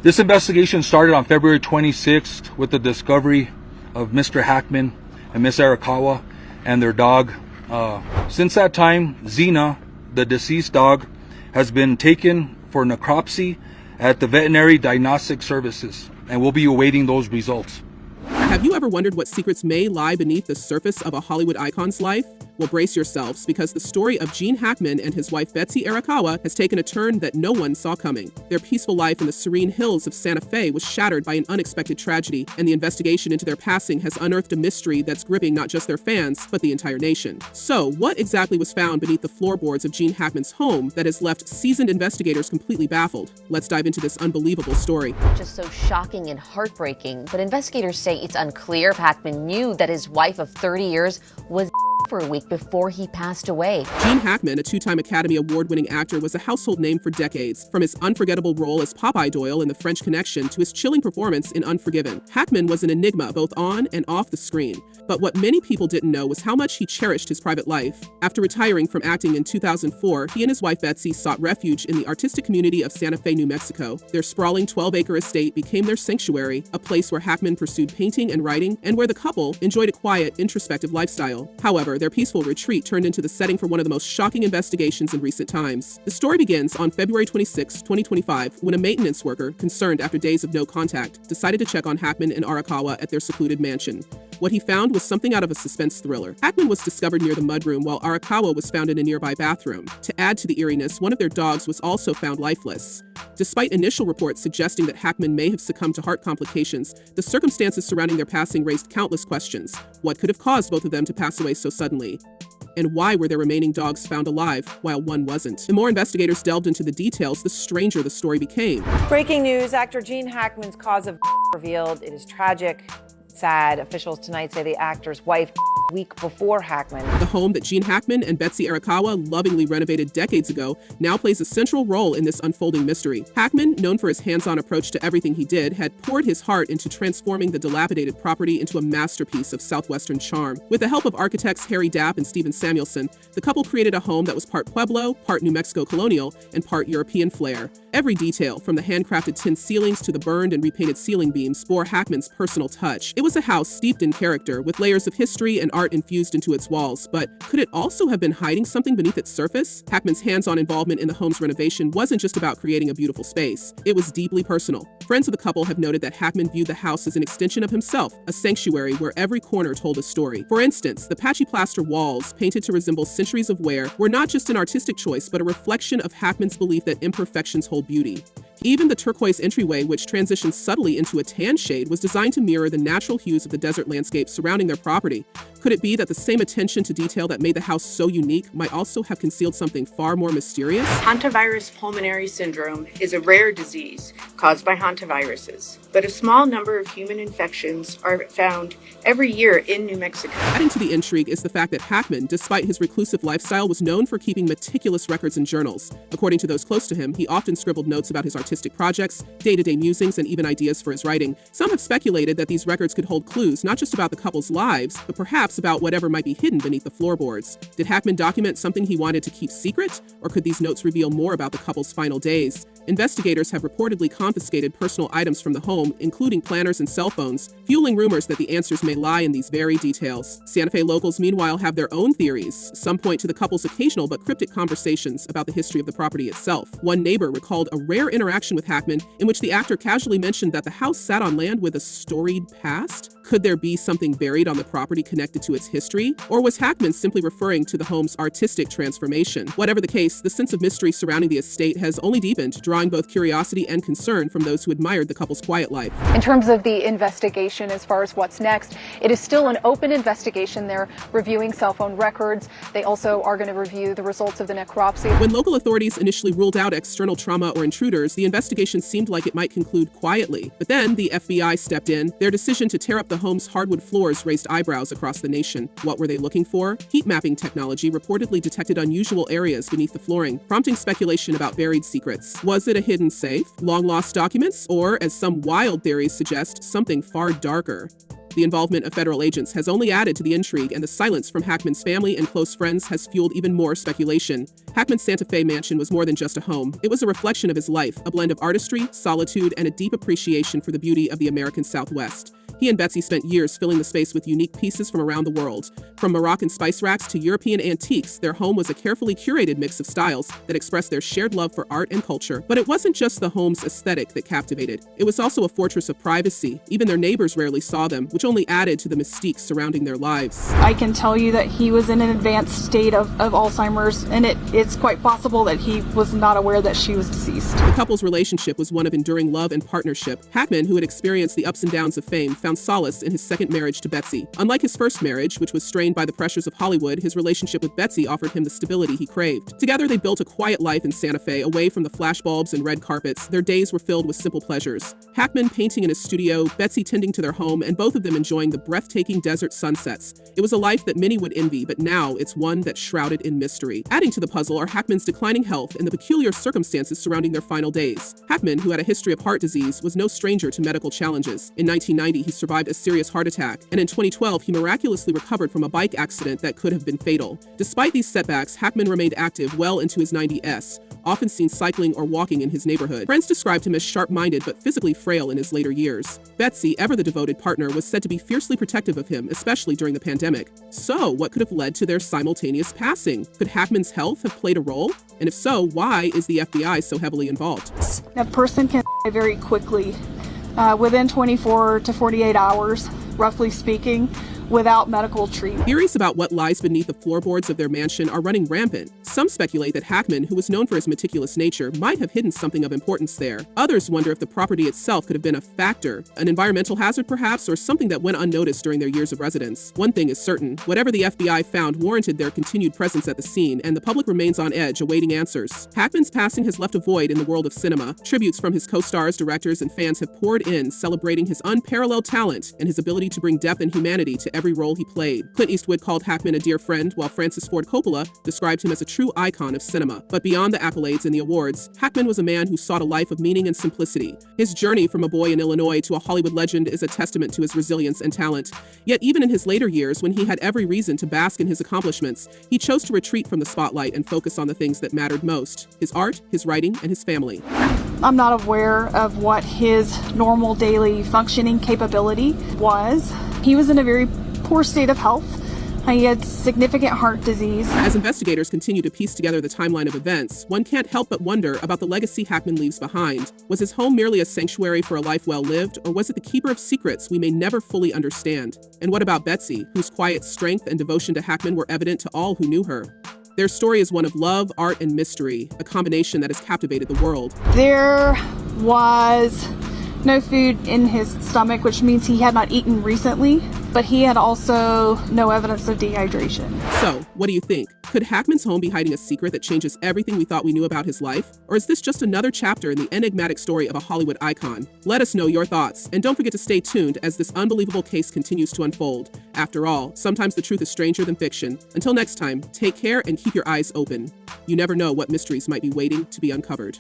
This investigation started on February 26th with the discovery of Mr. Hackman and Miss Arakawa and their dog. Since that time, Xena, the deceased dog, has been taken for necropsy at the Veterinary Diagnostic Services, and we'll be awaiting those results. Have you ever wondered what secrets may lie beneath the surface of a Hollywood icon's life? Well, brace yourselves, because the story of Gene Hackman and his wife Betsy Arakawa has taken a turn that no one saw coming. Their peaceful life in the serene hills of Santa Fe was shattered by an unexpected tragedy, and the investigation into their passing has unearthed a mystery that's gripping not just their fans, but the entire nation. So, what exactly was found beneath the floorboards of Gene Hackman's home that has left seasoned investigators completely baffled? Let's dive into this unbelievable story. Just so shocking and heartbreaking, but investigators say it's unclear if Hackman knew that his wife of 30 years was for a week before he passed away. Gene Hackman, a two-time Academy Award-winning actor, was a household name for decades. From his unforgettable role as Popeye Doyle in The French Connection to his chilling performance in Unforgiven, Hackman was an enigma both on and off the screen. But what many people didn't know was how much he cherished his private life. After retiring from acting in 2004, he and his wife Betsy sought refuge in the artistic community of Santa Fe, New Mexico. Their sprawling 12-acre estate became their sanctuary, a place where Hackman pursued painting and writing, and where the couple enjoyed a quiet, introspective lifestyle. However, their peaceful retreat turned into the setting for one of the most shocking investigations in recent times. The story begins on February 26, 2025, when a maintenance worker, concerned after days of no contact, decided to check on Hackman and Arakawa at their secluded mansion. What he found was something out of a suspense thriller. Hackman was discovered near the mudroom, while Arakawa was found in a nearby bathroom. To add to the eeriness, one of their dogs was also found lifeless. Despite initial reports suggesting that Hackman may have succumbed to heart complications, the circumstances surrounding their passing raised countless questions. What could have caused both of them to pass away so suddenly? And why were their remaining dogs found alive while one wasn't? The more investigators delved into the details, the stranger the story became. Breaking news, actor Gene Hackman's cause of revealed. It is tragic, sad. Officials tonight say the actor's wife week before Hackman. The home that Gene Hackman and Betsy Arakawa lovingly renovated decades ago now plays a central role in this unfolding mystery. Hackman, known for his hands-on approach to everything he did, had poured his heart into transforming the dilapidated property into a masterpiece of Southwestern charm. With the help of architects Harry Dapp and Stephen Samuelson, the couple created a home that was part Pueblo, part New Mexico colonial, and part European flair. Every detail, from the handcrafted tin ceilings to the burned and repainted ceiling beams, bore Hackman's personal touch. It was a house steeped in character, with layers of history and art infused into its walls, but could it also have been hiding something beneath its surface? Hackman's hands-on involvement in the home's renovation wasn't just about creating a beautiful space. It was deeply personal. Friends of the couple have noted that Hackman viewed the house as an extension of himself, a sanctuary where every corner told a story. For instance, the patchy plaster walls, painted to resemble centuries of wear, were not just an artistic choice, but a reflection of Hackman's belief that imperfections hold beauty. Even the turquoise entryway, which transitions subtly into a tan shade, was designed to mirror the natural hues of the desert landscape surrounding their property. Could it be that the same attention to detail that made the house so unique might also have concealed something far more mysterious? Hantavirus pulmonary syndrome is a rare disease caused by hantaviruses, but a small number of human infections are found every year in New Mexico. Adding to the intrigue is the fact that Hackman, despite his reclusive lifestyle, was known for keeping meticulous records and journals. According to those close to him, he often scribbled notes about his artistic projects, day-to-day musings, and even ideas for his writing. Some have speculated that these records could hold clues not just about the couple's lives, but perhaps about whatever might be hidden beneath the floorboards. Did Hackman document something he wanted to keep secret, or could these notes reveal more about the couple's final days? Investigators have reportedly confiscated personal items from the home, including planners and cell phones, fueling rumors that the answers may lie in these very details. Santa Fe locals, meanwhile, have their own theories. Some point to the couple's occasional but cryptic conversations about the history of the property itself. One neighbor recalled a rare interaction with Hackman in which the actor casually mentioned that the house sat on land with a storied past. Could there be something buried on the property connected to its history? Or was Hackman simply referring to the home's artistic transformation? Whatever the case, the sense of mystery surrounding the estate has only deepened, drawing both curiosity and concern from those who admired the couple's quiet life. In terms of the investigation, as far as what's next, it is still an open investigation. They're reviewing cell phone records. They also are going to review the results of the necropsy. When local authorities initially ruled out external trauma or intruders, the investigation seemed like it might conclude quietly. But then the FBI stepped in. Their decision to tear up the home's hardwood floors raised eyebrows across the nation. What were they looking for? Heat mapping technology reportedly detected unusual areas beneath the flooring, prompting speculation about buried secrets. Was it a hidden safe, long-lost documents, or, as some wild theories suggest, something far darker? The involvement of federal agents has only added to the intrigue, and the silence from Hackman's family and close friends has fueled even more speculation. Hackman's Santa Fe mansion was more than just a home. It was a reflection of his life, a blend of artistry, solitude, and a deep appreciation for the beauty of the American Southwest. He and Betsy spent years filling the space with unique pieces from around the world. From Moroccan spice racks to European antiques, their home was a carefully curated mix of styles that expressed their shared love for art and culture. But it wasn't just the home's aesthetic that captivated. It was also a fortress of privacy. Even their neighbors rarely saw them, which only added to the mystique surrounding their lives. I can tell you that he was in an advanced state of Alzheimer's, and it's quite possible that he was not aware that she was deceased. The couple's relationship was one of enduring love and partnership. Hackman, who had experienced the ups and downs of fame, found solace in his second marriage to Betsy. Unlike his first marriage, which was strained by the pressures of Hollywood, his relationship with Betsy offered him the stability he craved. Together, they built a quiet life in Santa Fe, away from the flashbulbs and red carpets. Their days were filled with simple pleasures. Hackman painting in his studio, Betsy tending to their home, and both of them enjoying the breathtaking desert sunsets. It was a life that many would envy, but now it's one that's shrouded in mystery. Adding to the puzzle are Hackman's declining health and the peculiar circumstances surrounding their final days. Hackman, who had a history of heart disease, was no stranger to medical challenges. In 1990, he survived a serious heart attack, and in 2012, he miraculously recovered from a bike accident that could have been fatal. Despite these setbacks, Hackman remained active well into his 90s, often seen cycling or walking in his neighborhood. Friends described him as sharp-minded but physically frail in his later years. Betsy, ever the devoted partner, was said to be fiercely protective of him, especially during the pandemic. So, what could have led to their simultaneous passing? Could Hackman's health have played a role? And if so, why is the FBI so heavily involved? A person can die very quickly, within 24 to 48 hours, roughly speaking, without medical treatment. Theories about what lies beneath the floorboards of their mansion are running rampant. Some speculate that Hackman, who was known for his meticulous nature, might have hidden something of importance there. Others wonder if the property itself could have been a factor, an environmental hazard perhaps, or something that went unnoticed during their years of residence. One thing is certain, whatever the FBI found warranted their continued presence at the scene, and the public remains on edge awaiting answers. Hackman's passing has left a void in the world of cinema. Tributes from his co-stars, directors, and fans have poured in, celebrating his unparalleled talent and his ability to bring depth and humanity to every role he played. Clint Eastwood called Hackman a dear friend, while Francis Ford Coppola described him as a true icon of cinema. But beyond the accolades and the awards, Hackman was a man who sought a life of meaning and simplicity. His journey from a boy in Illinois to a Hollywood legend is a testament to his resilience and talent. Yet even in his later years, when he had every reason to bask in his accomplishments, he chose to retreat from the spotlight and focus on the things that mattered most: his art, his writing, and his family. I'm not aware of what his normal daily functioning capability was. He was in a very poor state of health. He had significant heart disease. As investigators continue to piece together the timeline of events, one can't help but wonder about the legacy Hackman leaves behind. Was his home merely a sanctuary for a life well lived, or was it the keeper of secrets we may never fully understand? And what about Betsy, whose quiet strength and devotion to Hackman were evident to all who knew her? Their story is one of love, art, and mystery, a combination that has captivated the world. There was no food in his stomach, which means he had not eaten recently, but he had also no evidence of dehydration. So, what do you think? Could Hackman's home be hiding a secret that changes everything we thought we knew about his life? Or is this just another chapter in the enigmatic story of a Hollywood icon? Let us know your thoughts, and don't forget to stay tuned as this unbelievable case continues to unfold. After all, sometimes the truth is stranger than fiction. Until next time, take care and keep your eyes open. You never know what mysteries might be waiting to be uncovered.